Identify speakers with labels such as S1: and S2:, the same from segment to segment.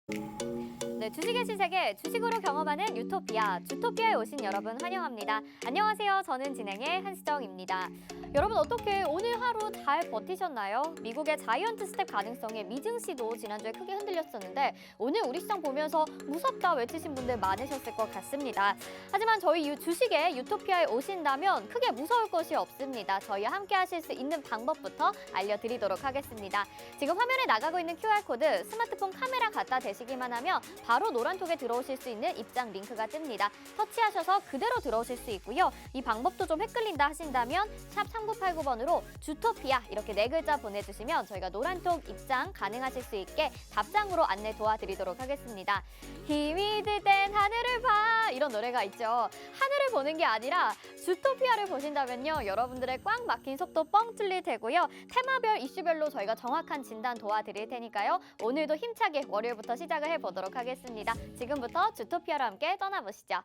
S1: 네, 주식의 신세계, 주식으로 경험하는 유토피아, 주토피아에 오신 여러분 환영합니다. 안녕하세요. 저는 진행의 한수정입니다. 여러분 어떻게 오늘 하루 잘 버티셨나요? 미국의 자이언트 스텝 가능성에 미증시도 지난주에 크게 흔들렸었는데 오늘 우리 시장 보면서 무섭다 외치신 분들 많으셨을 것 같습니다. 하지만 저희 주식의 유토피아에 오신다면 크게 무서울 것이 없습니다. 저희와 함께 하실 수 있는 방법부터 알려드리도록 하겠습니다. 지금 화면에 나가고 있는 QR코드 스마트폰 카메라 갖다 대시기만 하면 바로 노란톡에 들어오실 수 있는 입장 링크가 뜹니다. 터치하셔서 그대로 들어오실 수 있고요. 이 방법도 좀 헷갈린다 하신다면 샵 3989번으로 주토피아 이렇게 4글자 보내주시면 저희가 노란톡 입장 가능하실 수 있게 답장으로 안내 도와드리도록 하겠습니다. 힘이 들 땐 하늘을 봐 이런 노래가 있죠. 하늘을 보는 게 아니라 주토피아를 보신다면요. 여러분들의 꽉 막힌 속도 뻥 뚫릴 테고요. 테마별 이슈별로 저희가 정확한 진단 도와드릴 테니까요. 오늘도 힘차게 월요일부터 시작을 해보도록 하겠습니다. 지금부터 주토피아로 함께 떠나보시죠.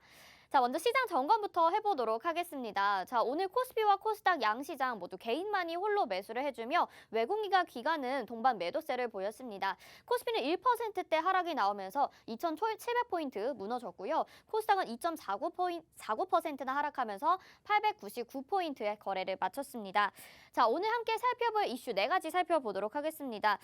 S1: 자, 먼저 시장 점검부터 해보도록 하겠습니다. 자, 오늘 코스피와 코스닥 양시장 모두 개인만이 홀로 매수를 해주며 외국인과 기관은 동반 매도세를 보였습니다. 코스피는 1%대 하락이 나오면서 2,700포인트 무너졌고요. 코스닥은 2.49%나 하락하면서 899포인트의 거래를 마쳤습니다. 자, 오늘 함께 살펴볼 이슈 4가지 살펴보도록 하겠습니다.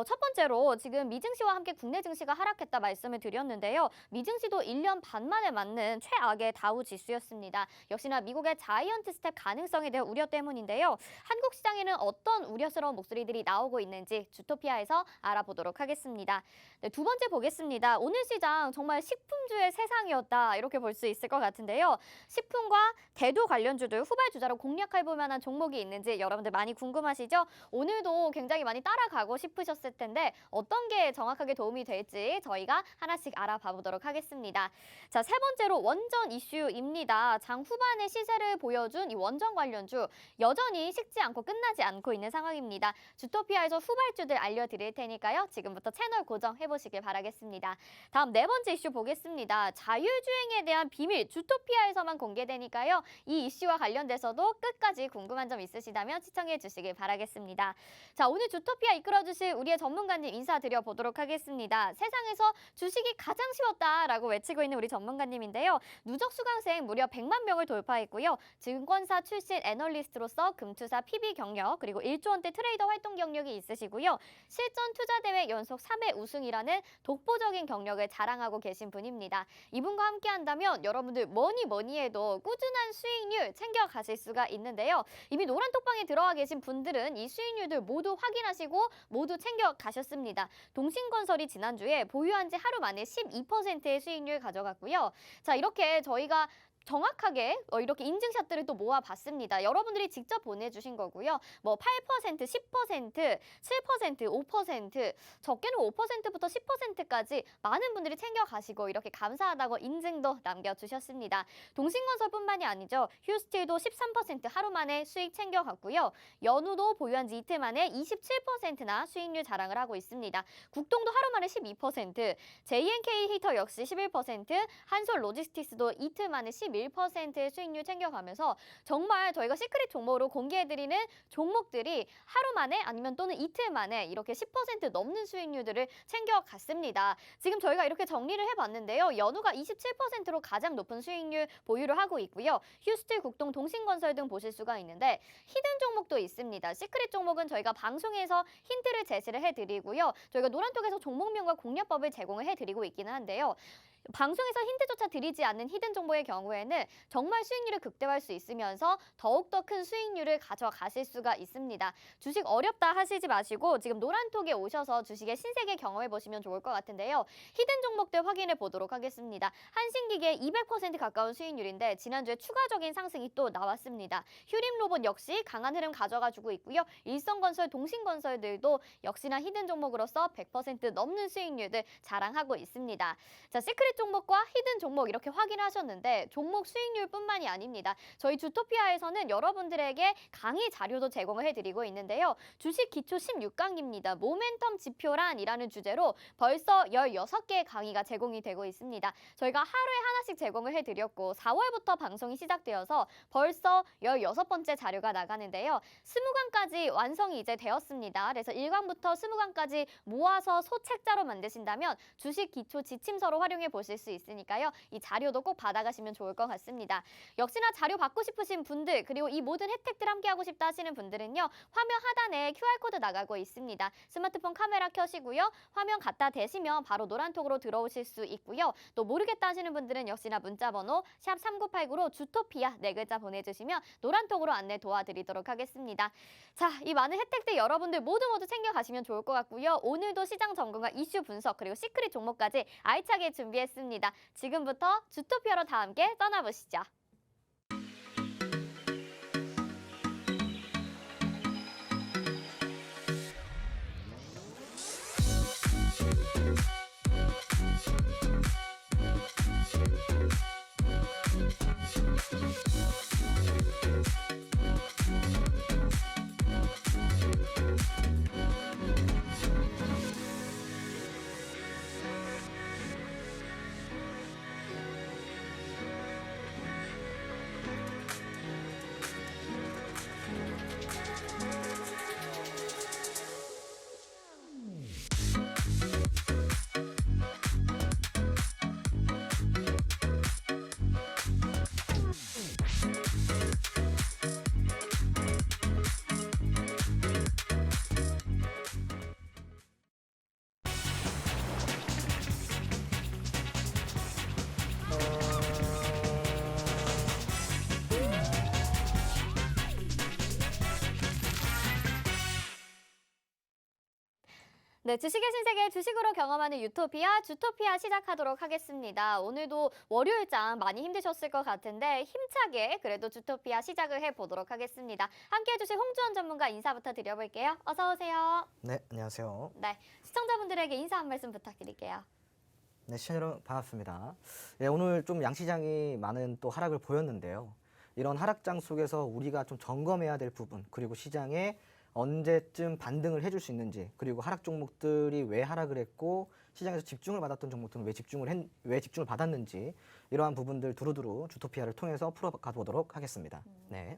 S1: 첫 번째로 지금 미증시와 함께 국내 증시가 하락했다 말씀을 드렸는데요. 미증시도 1년 반 만에 맞는 최악의 다우 지수였습니다. 역시나 미국의 자이언트 스텝 가능성에 대한 우려 때문인데요. 한국 시장에는 어떤 우려스러운 목소리들이 나오고 있는지 주토피아에서 알아보도록 하겠습니다. 네, 두 번째 보겠습니다. 오늘 시장 정말 식품주의 세상이었다 이렇게 볼 수 있을 것 같은데요. 식품과 대도 관련주들 후발주자로 공략할 볼 만한 종목이 있는지 여러분들 많이 궁금하시죠? 오늘도 굉장히 많이 따라가고 싶으셨을 텐데 어떤 게 정확하게 도움이 될지 저희가 하나씩 알아봐 보도록 하겠습니다. 자, 세 번째로 원전 이슈입니다. 장 후반에 시세를 보여준 이 원전 관련주 여전히 식지 않고 끝나지 않고 있는 상황입니다. 주토피아에서 후발주들 알려드릴 테니까요. 지금부터 채널 고정해보시길 바라겠습니다. 다음 네 번째 이슈 보겠습니다. 자율주행에 대한 비밀 주토피아에서만 공개되니까요. 이 이슈와 관련돼서도 끝까지 궁금한 점 있으시다면 시청해 주시길 바라겠습니다. 자, 오늘 주토피아 이끌어주실 우리의 전문가님 인사드려 보도록 하겠습니다. 세상에서 주식이 가장 쉬웠다라고 외치고 있는 우리 전문가님인데요. 누적 수강생 무려 100만 명을 돌파했고요. 증권사 출신 애널리스트로서 금투사 PB 경력 그리고 1조 원대 트레이더 활동 경력이 있으시고요. 실전 투자 대회 연속 3회 우승이라는 독보적인 경력을 자랑하고 계신 분입니다. 이분과 함께 한다면 여러분들 뭐니 해도 꾸준한 수익률 챙겨가실 수가 있는데요. 이미 노란톡방에 들어와 계신 분들은 이 수익률들 모두 확인하시고 모두 챙겨가셨습니다. 동신건설이 지난주에 보유한 지 하루 만에 12%의 수익률 가져갔고요. 자, 이렇게 저희가 정확하게 이렇게 인증샷들을 또 모아봤습니다. 여러분들이 직접 보내주신 거고요. 뭐 8%, 10%, 7%, 5%, 적게는 5%부터 10%까지 많은 분들이 챙겨가시고 이렇게 감사하다고 인증도 남겨주셨습니다. 동신건설뿐만이 아니죠. 휴스틸도 13% 하루 만에 수익 챙겨갔고요. 연우도 보유한 지 이틀 만에 27%나 수익률 자랑을 하고 있습니다. 국동도 하루 만에 12%, JNK 히터 역시 11%, 한솔 로지스틱스도 이틀 만에 11%의 수익률 챙겨가면서 정말 저희가 시크릿 종목으로 공개해드리는 종목들이 하루 만에 아니면 또는 이틀 만에 이렇게 10% 넘는 수익률들을 챙겨갔습니다. 지금 저희가 이렇게 정리를 해봤는데요. 연우가 27%로 가장 높은 수익률 보유를 하고 있고요. 휴스틸, 국동, 동신건설 등 보실 수가 있는데 히든 종목도 있습니다. 시크릿 종목은 저희가 방송에서 힌트를 제시를 해드리고요. 저희가 노란톡에서 종목명과 공략법을 제공을 해드리고 있기는 한데요. 방송에서 힌트조차 드리지 않는 히든 정보의 경우에는 정말 수익률을 극대화할 수 있으면서 더욱더 큰 수익률을 가져가실 수가 있습니다. 주식 어렵다 하시지 마시고 지금 노란톡에 오셔서 주식의 신세계 경험해 보시면 좋을 것 같은데요. 히든 종목들 확인해 보도록 하겠습니다. 한신기계 200% 가까운 수익률인데 지난주에 추가적인 상승이 또 나왔습니다. 휴림로봇 역시 강한 흐름 가져가주고 있고요. 일성건설, 동신건설들도 역시나 히든 종목으로서 100% 넘는 수익률들 자랑하고 있습니다. 자, 시크릿 시크릿 종목과 히든 종목 이렇게 확인하셨는데 종목 수익률뿐만이 아닙니다. 저희 주토피아에서는 여러분들에게 강의 자료도 제공을 해드리고 있는데요. 주식 기초 16강입니다. 모멘텀 지표란이라는 주제로 벌써 16개의 강의가 제공이 되고 있습니다. 저희가 하루에 하나씩 제공을 해드렸고 4월부터 방송이 시작되어서 벌써 16번째 자료가 나가는데요. 20강까지 완성이 이제 되었습니다. 그래서 1강부터 20강까지 모아서 소책자로 만드신다면 주식 기초 지침서로 활용해 보실 수 있으니까요. 이 자료도 꼭 받아가시면 좋을 것 같습니다. 역시나 자료 받고 싶으신 분들 그리고 이 모든 혜택들 함께하고 싶다 하시는 분들은요. 화면 하단에 QR코드 나가고 있습니다. 스마트폰 카메라 켜시고요. 화면 갖다 대시면 바로 노란톡으로 들어오실 수 있고요. 또 모르겠다 하시는 분들은 역시나 문자번호 샵 3989로 주토피아 4글자 보내주시면 노란톡으로 안내 도와드리도록 하겠습니다. 자, 이 많은 혜택들 여러분들 모두 챙겨가시면 좋을 것 같고요. 오늘도 시장 점검과 이슈 분석 그리고 시크릿 종목까지 알차게 준비했습니다. 지금부터 주토피아로 다 함께 떠나보시죠. 네, 주식의 신세계 주식으로 경험하는 유토피아, 주토피아 시작하도록 하겠습니다. 오늘도 월요일장 많이 힘드셨을 것 같은데 힘차게 그래도 주토피아 시작을 해보도록 하겠습니다. 함께해 주실 홍주원 전문가 인사부터 드려볼게요. 어서 오세요.
S2: 네, 안녕하세요.
S1: 네, 시청자분들에게 인사 한 말씀 부탁드릴게요.
S2: 네, 시청자 여러분 반갑습니다. 네, 오늘 좀 양시장이 많은 또 하락을 보였는데요. 이런 하락장 속에서 우리가 좀 점검해야 될 부분, 그리고 시장에 언제쯤 반등을 해줄 수 있는지, 그리고 하락 종목들이 왜 하락을 했고 시장에서 집중을 받았던 종목들은 왜 집중을 받았는지 이러한 부분들 두루두루 주토피아를 통해서 풀어가 보도록 하겠습니다. 네.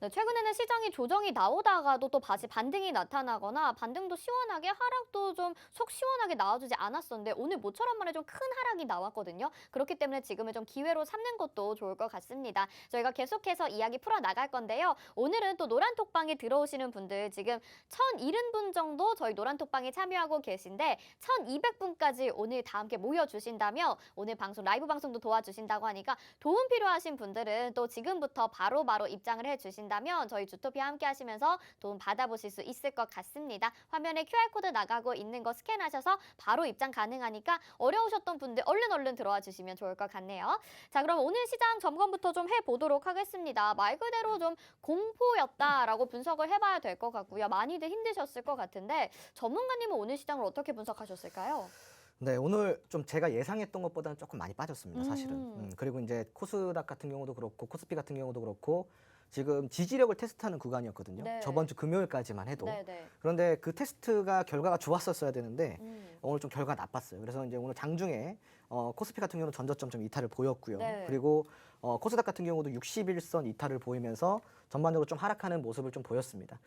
S1: 네, 최근에는 시장이 조정이 나오다가도 또 다시 반등이 나타나거나 반등도 시원하게 하락도 좀 속 시원하게 나와주지 않았었는데 오늘 모처럼 말해 좀 큰 하락이 나왔거든요. 그렇기 때문에 지금은 좀 기회로 삼는 것도 좋을 것 같습니다. 저희가 계속해서 이야기 풀어나갈 건데요. 오늘은 또 노란톡방에 들어오시는 분들 지금 1,070분 정도 저희 노란톡방에 참여하고 계신데 1,200분까지 오늘 다 함께 모여주신다면 오늘 방송 라이브 방송도 도와주신다고 하니까 도움 필요하신 분들은 또 지금부터 바로바로 입장을 해주신다면 저희 주토피아 함께 하시면서 도움 받아보실 수 있을 것 같습니다. 화면에 QR코드 나가고 있는 거 스캔하셔서 바로 입장 가능하니까 어려우셨던 분들 얼른 들어와 주시면 좋을 것 같네요. 자, 그럼 오늘 시장 점검부터 좀 해보도록 하겠습니다. 말 그대로 좀 공포였다라고 분석을 해봐야 될 것 같고요. 많이들 힘드셨을 것 같은데 전문가님은 오늘 시장을 어떻게 분석하셨을까요?
S2: 네, 오늘 좀 제가 예상했던 것보다는 조금 많이 빠졌습니다, 사실은. 그리고 이제 코스닥 같은 경우도 그렇고 코스피 같은 경우도 그렇고 지금 지지력을 테스트하는 구간이었거든요.
S1: 네.
S2: 저번 주 금요일까지만 해도.
S1: 네네.
S2: 그런데 그 테스트가 결과가 좋았었어야 되는데 오늘 좀 결과가 나빴어요. 그래서 이제 오늘 장중에 코스피 같은 경우는 전저점 좀 이탈을 보였고요.
S1: 네.
S2: 그리고 코스닥 같은 경우도 61선 이탈을 보이면서 전반적으로 좀 하락하는 모습을 좀 보였습니다.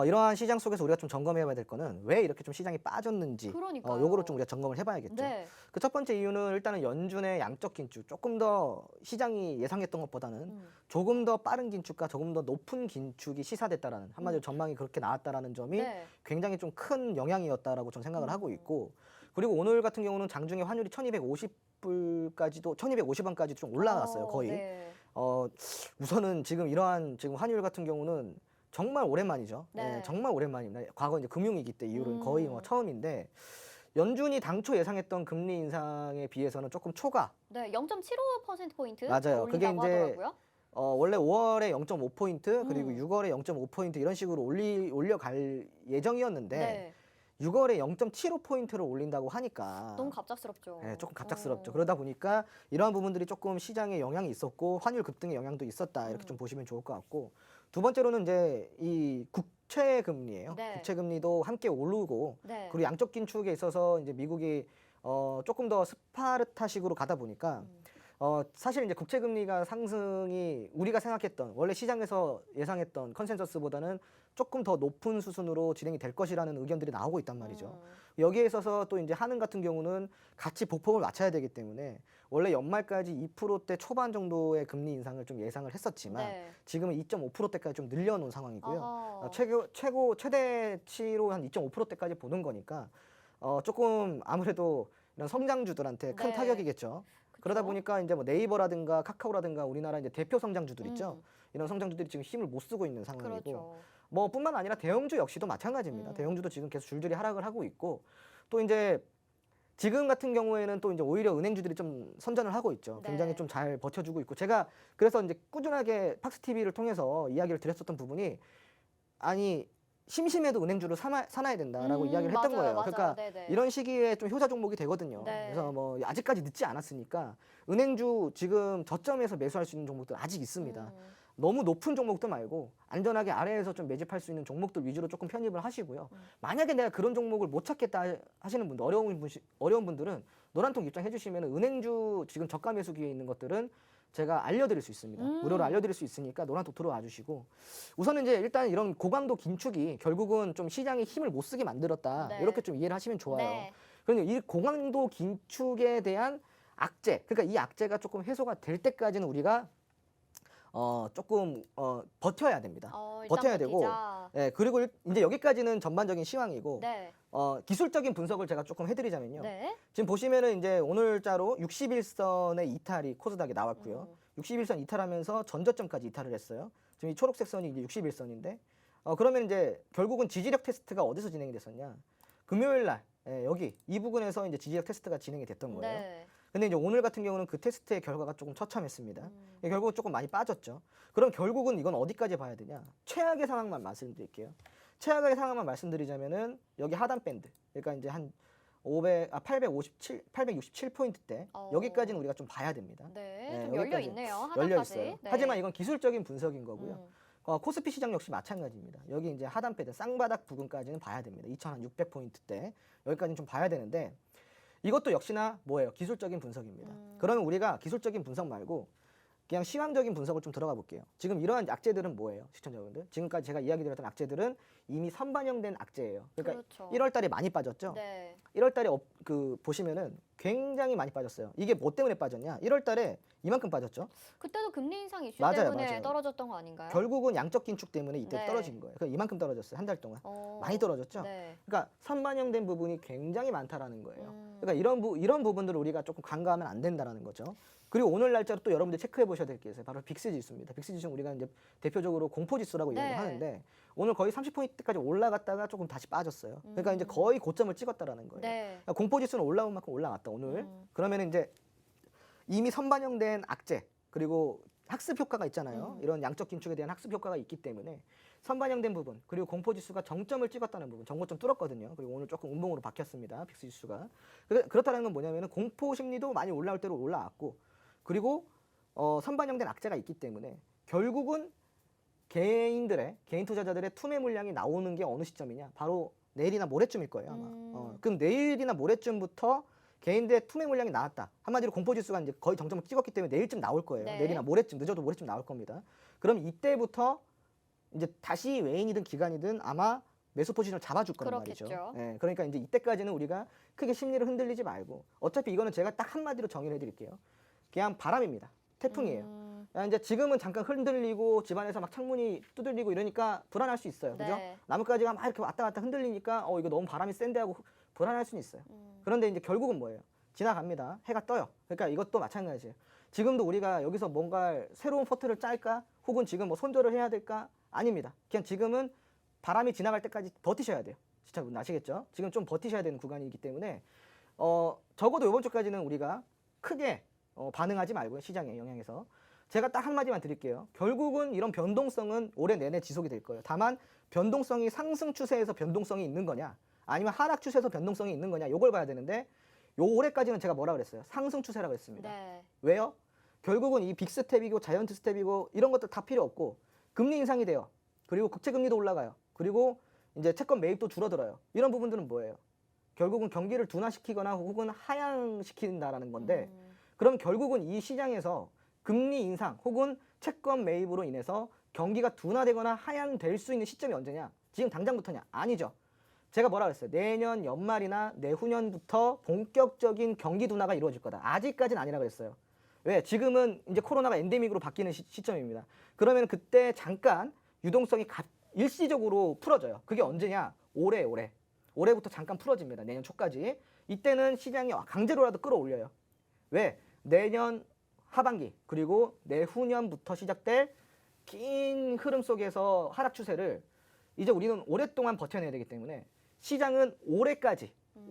S2: 이러한 시장 속에서 우리가 좀 점검해봐야 될 거는 왜 이렇게 좀 시장이 빠졌는지 요거를 좀 우리가 점검을 해봐야겠죠.
S1: 네.
S2: 그 첫 번째 이유는 일단은 연준의 양적 긴축, 조금 더 시장이 예상했던 것보다는 조금 더 빠른 긴축과 조금 더 높은 긴축이 시사됐다라는 한마디로 전망이 그렇게 나왔다라는 점이
S1: 네.
S2: 굉장히 좀 큰 영향이었다라고 저는 생각을 하고 있고, 그리고 오늘 같은 경우는 장중에 환율이 1,250불까지도 1,250원까지 좀 올라갔어요, 거의.
S1: 네.
S2: 우선은 지금 이러한 지금 환율 같은 경우는 정말 오랜만이죠.
S1: 네.
S2: 네, 정말 오랜만입니다. 과거 이제 금융위기 때 이후로는 거의 뭐 처음인데 연준이 당초 예상했던 금리 인상에 비해서는 조금 초과.
S1: 네, 0.75%포인트
S2: 맞아요. 그게
S1: 올린다고
S2: 이제
S1: 하더라고요.
S2: 원래 5월에 0.5포인트 그리고 6월에 0.5포인트 이런 식으로 올려갈 예정이었는데
S1: 네.
S2: 6월에 0.75포인트를 올린다고 하니까
S1: 너무 갑작스럽죠.
S2: 네, 조금 갑작스럽죠. 그러다 보니까 이러한 부분들이 조금 시장에 영향이 있었고 환율 급등의 영향도 있었다. 이렇게 좀 보시면 좋을 것 같고 두 번째로는 이제 이 국채 금리예요.
S1: 네.
S2: 국채 금리도 함께 오르고
S1: 네.
S2: 그리고 양적 긴축에 있어서 이제 미국이 조금 더 스파르타식으로 가다 보니까 사실 이제 국채 금리가 상승이 우리가 생각했던 원래 시장에서 예상했던 컨센서스보다는 조금 더 높은 수준으로 진행이 될 것이라는 의견들이 나오고 있단 말이죠. 여기에 있어서 또 이제 한은 같은 경우는 같이 보폭을 맞춰야 되기 때문에 원래 연말까지 2%대 초반 정도의 금리 인상을 좀 예상을 했었지만
S1: 네.
S2: 지금은 2.5%대까지 좀 늘려놓은 상황이고요.
S1: 아하.
S2: 최대치로 한 2.5%대까지 보는 거니까 조금 아무래도 이런 성장주들한테 큰
S1: 네.
S2: 타격이겠죠. 그러다 보니까 이제 뭐 네이버라든가 카카오라든가 우리나라 이제 대표 성장주들 있죠. 이런 성장주들이 지금 힘을 못 쓰고 있는 상황이고
S1: 그렇죠.
S2: 뭐 뿐만 아니라 대형주 역시도 마찬가지입니다. 대형주도 지금 계속 줄줄이 하락을 하고 있고 또 이제 지금 같은 경우에는 또 이제 오히려 은행주들이 좀 선전을 하고 있죠.
S1: 네.
S2: 굉장히 좀 잘 버텨주고 있고 제가 그래서 이제 꾸준하게 팍스 TV를 통해서 이야기를 드렸었던 부분이 아니 심심해도 은행주를 사놔야 된다라고 이야기를 했던
S1: 맞아요,
S2: 거예요.
S1: 맞아요.
S2: 그러니까
S1: 네네.
S2: 이런 시기에 좀 효자 종목이 되거든요.
S1: 네.
S2: 그래서 뭐 아직까지 늦지 않았으니까 은행주 지금 저점에서 매수할 수 있는 종목들 아직 있습니다. 너무 높은 종목도 말고 안전하게 아래에서 좀 매집할 수 있는 종목들 위주로 조금 편입을 하시고요. 만약에 내가 그런 종목을 못 찾겠다 하시는 분들, 어려운 분들은 노란통 입장해 주시면 은행주 지금 저가 매수기에 있는 것들은 제가 알려드릴 수 있습니다. 무료로 알려드릴 수 있으니까 노란통 들어와 주시고 우선은 이제 일단 이런 고강도 긴축이 결국은 좀 시장에 힘을 못 쓰게 만들었다.
S1: 네.
S2: 이렇게 좀 이해를 하시면 좋아요.
S1: 네.
S2: 그러니까 이 고강도 긴축에 대한 악재, 그러니까 이 악재가 조금 해소가 될 때까지는 우리가 조금 버텨야 됩니다.
S1: 일단
S2: 버텨야 되고,
S1: 버티자.
S2: 예, 그리고 이제 여기까지는 전반적인 시황이고,
S1: 네.
S2: 기술적인 분석을 제가 조금 해드리자면요.
S1: 네.
S2: 지금 보시면은 이제 오늘자로 61선의 이탈이 코스닥에 나왔고요. 61선 이탈하면서 전저점까지 이탈을 했어요. 지금 이 초록색 선이 이제 61선인데, 그러면 이제 결국은 지지력 테스트가 어디서 진행이 됐었냐? 금요일 날, 예, 여기 이 부분에서 이제 지지력 테스트가 진행이 됐던 거예요.
S1: 네.
S2: 근데 이제 오늘 같은 경우는 그 테스트의 결과가 조금 처참했습니다. 결국은 조금 많이 빠졌죠. 그럼 결국은 이건 어디까지 봐야 되냐? 최악의 상황만 말씀드릴게요. 최악의 상황만 말씀드리자면은 여기 하단 밴드. 그러니까 이제 한 867포인트대 여기까지는 우리가 좀 봐야 됩니다.
S1: 네.
S2: 네,
S1: 좀 열려
S2: 여기까지
S1: 있네요.
S2: 열려
S1: 하단까지.
S2: 있어요.
S1: 네.
S2: 하지만 이건 기술적인 분석인 거고요. 코스피 시장 역시 마찬가지입니다. 여기 이제 하단 밴드 쌍바닥 부근까지는 봐야 됩니다. 2,600포인트대 여기까지는 좀 봐야 되는데 이것도 역시나 뭐예요? 기술적인 분석입니다. 그러면 우리가 기술적인 분석 말고 그냥 시황적인 분석을 좀 들어가 볼게요. 지금 이러한 악재들은 뭐예요? 시청자분들. 지금까지 제가 이야기 드렸던 악재들은 이미 선반영된 악재예요. 그러니까
S1: 그렇죠.
S2: 1월 달에 많이 빠졌죠?
S1: 네.
S2: 1월 달에 보시면은 굉장히 많이 빠졌어요. 이게 뭐 때문에 빠졌냐? 1월 달에 이만큼 빠졌죠?
S1: 그때도 금리 인상 이슈
S2: 맞아요,
S1: 때문에
S2: 맞아요.
S1: 떨어졌던 거 아닌가요?
S2: 결국은 양적 긴축 때문에 이때
S1: 네.
S2: 떨어진 거예요. 그러니까 이만큼 떨어졌어요. 한 달 동안.
S1: 어.
S2: 많이 떨어졌죠?
S1: 네.
S2: 그러니까 선반영된 부분이 굉장히 많다라는 거예요. 그러니까 이런 부분들을 우리가 조금 간과하면 안 된다라는 거죠. 그리고 오늘 날짜로 또 여러분들 체크해 보셔야 될 게 있어요. 바로 빅스 지수입니다. 빅스 지수는 우리가 이제 대표적으로 공포 지수라고
S1: 네.
S2: 이야기하는데 오늘 거의 30포인트까지 올라갔다가 조금 다시 빠졌어요. 그러니까 이제 거의 고점을 찍었다라는 거예요.
S1: 네.
S2: 그러니까 공포 지수는 올라온 만큼 올라갔다 오늘. 그러면 이제 이미 선반영된 악재 그리고 학습 효과가 있잖아요. 이런 양적 긴축에 대한 학습 효과가 있기 때문에 선반영된 부분 그리고 공포 지수가 정점을 찍었다는 부분, 정고점 뚫었거든요. 그리고 오늘 조금 운봉으로 바뀌었습니다. 빅스 지수가. 그렇다는 건 뭐냐면은 공포 심리도 많이 올라올 대로 올라왔고 그리고 선반영된 악재가 있기 때문에 결국은 개인 투자자들의 투매 물량이 나오는 게 어느 시점이냐? 바로 내일이나 모레쯤일 거예요, 아마. 그럼 내일이나 모레쯤부터 개인들의 투매 물량이 나왔다. 한마디로 공포지수가 이제 거의 정점을 찍었기 때문에 내일쯤 나올 거예요.
S1: 네.
S2: 내일이나 모레쯤, 늦어도 모레쯤 나올 겁니다. 그럼 이때부터 이제 다시 외인이든 기관이든 아마 매수 포지션을 잡아줄 거란
S1: 그렇겠죠.
S2: 말이죠. 예, 그러니까 이제 이때까지는 우리가 크게 심리를 흔들리지 말고 어차피 이거는 제가 딱 한마디로 정의를 해드릴게요. 그냥 바람입니다. 태풍이에요. 이제 지금은 잠깐 흔들리고 집안에서 막 창문이 두들리고 이러니까 불안할 수 있어요. 그죠?
S1: 네.
S2: 나뭇가지가 막 이렇게 왔다 갔다 흔들리니까 이거 너무 바람이 센데 하고 불안할 수는 있어요. 그런데 이제 결국은 뭐예요? 지나갑니다. 해가 떠요. 그러니까 이것도 마찬가지예요. 지금도 우리가 여기서 뭔가 새로운 포트를 짤까? 혹은 지금 뭐 손절을 해야 될까? 아닙니다. 그냥 지금은 바람이 지나갈 때까지 버티셔야 돼요. 진짜 아시겠죠? 지금 좀 버티셔야 되는 구간이기 때문에 적어도 이번 주까지는 우리가 크게 반응하지 말고요. 시장에 영향해서. 제가 딱 한마디만 드릴게요. 결국은 이런 변동성은 올해 내내 지속이 될 거예요. 다만 변동성이 상승 추세에서 변동성이 있는 거냐 아니면 하락 추세에서 변동성이 있는 거냐 이걸 봐야 되는데 요 올해까지는 제가 뭐라 그랬어요? 상승 추세라고 했습니다.
S1: 네.
S2: 왜요? 결국은 이 빅스텝이고 자이언트 스텝이고 이런 것들 다 필요 없고 금리 인상이 돼요. 그리고 국채 금리도 올라가요. 그리고 이제 채권 매입도 줄어들어요. 이런 부분들은 뭐예요? 결국은 경기를 둔화시키거나 혹은 하향시킨다라는 건데 그럼 결국은 이 시장에서 금리 인상 혹은 채권 매입으로 인해서 경기가 둔화되거나 하향될 수 있는 시점이 언제냐? 지금 당장부터냐? 아니죠. 제가 뭐라 그랬어요? 내년 연말이나 내후년부터 본격적인 경기 둔화가 이루어질 거다. 아직까지는 아니라 그랬어요. 왜? 지금은 이제 코로나가 엔데믹으로 바뀌는 시점입니다. 그러면 그때 잠깐 유동성이 일시적으로 풀어져요. 그게 언제냐? 올해부터 잠깐 풀어집니다. 내년 초까지. 이때는 시장이 강제로라도 끌어올려요. 왜? 내년 하반기 그리고 내후년부터 시작될 긴 흐름 속에서 하락 추세를 이제 우리는 오랫동안 버텨내야 되기 때문에 시장은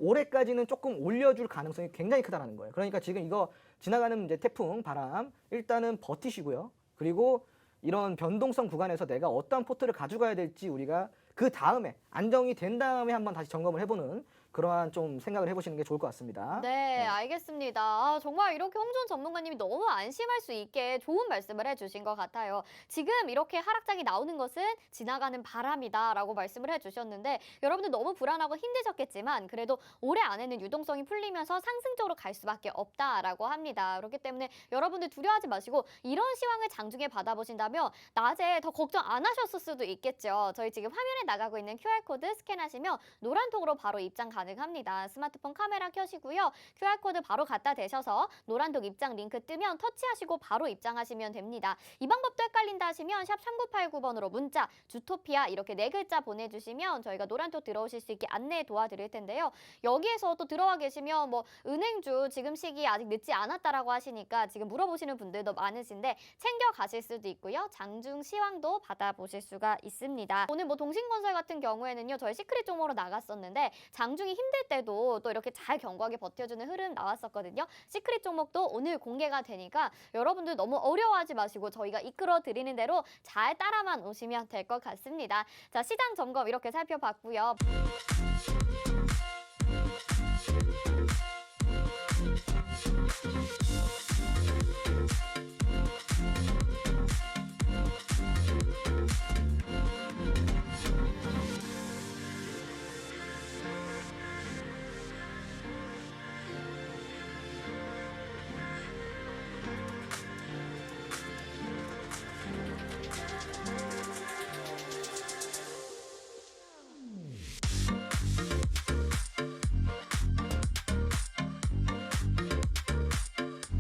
S2: 올해까지는 조금 올려줄 가능성이 굉장히 크다는 거예요. 그러니까 지금 이거 지나가는 이제 태풍, 바람 일단은 버티시고요. 그리고 이런 변동성 구간에서 내가 어떠한 포트를 가져가야 될지 우리가 그 다음에 안정이 된 다음에 한번 다시 점검을 해보는 그러한 좀 생각을 해보시는 게 좋을 것 같습니다.
S1: 네, 알겠습니다. 아, 정말 이렇게 홍준 전문가님이 너무 안심할 수 있게 좋은 말씀을 해주신 것 같아요. 지금 이렇게 하락장이 나오는 것은 지나가는 바람이다라고 말씀을 해주셨는데 여러분들 너무 불안하고 힘드셨겠지만 그래도 올해 안에는 유동성이 풀리면서 상승적으로 갈 수밖에 없다라고 합니다. 그렇기 때문에 여러분들 두려워하지 마시고 이런 시황을 장중에 받아보신다면 낮에 더 걱정 안 하셨을 수도 있겠죠. 저희 지금 화면에 나가고 있는 QR코드 스캔하시면 노란톡으로 바로 입장 가능합니다. 스마트폰 카메라 켜시고요. QR코드 바로 갖다 대셔서 노란톡 입장 링크 뜨면 터치하시고 바로 입장하시면 됩니다. 이 방법도 헷갈린다 하시면 샵 3989번으로 문자 주토피아 이렇게 4글자 보내주시면 저희가 노란톡 들어오실 수 있게 안내 도와드릴 텐데요. 여기에서 또 들어와 계시면 뭐 은행주 지금 시기 아직 늦지 않았다라고 하시니까 지금 물어보시는 분들도 많으신데 챙겨 가실 수도 있고요. 장중 시황도 받아보실 수가 있습니다. 오늘 뭐 동신건설 같은 경우에는요. 저희 시크릿 종목으로 나갔었는데 장중이 힘들 때도 또 이렇게 잘 견고하게 버텨주는 흐름 나왔었거든요. 시크릿 종목도 오늘 공개가 되니까 여러분들 너무 어려워하지 마시고 저희가 이끌어 드리는 대로 잘 따라만 오시면 될 것 같습니다. 자, 시장 점검 이렇게 살펴봤고요.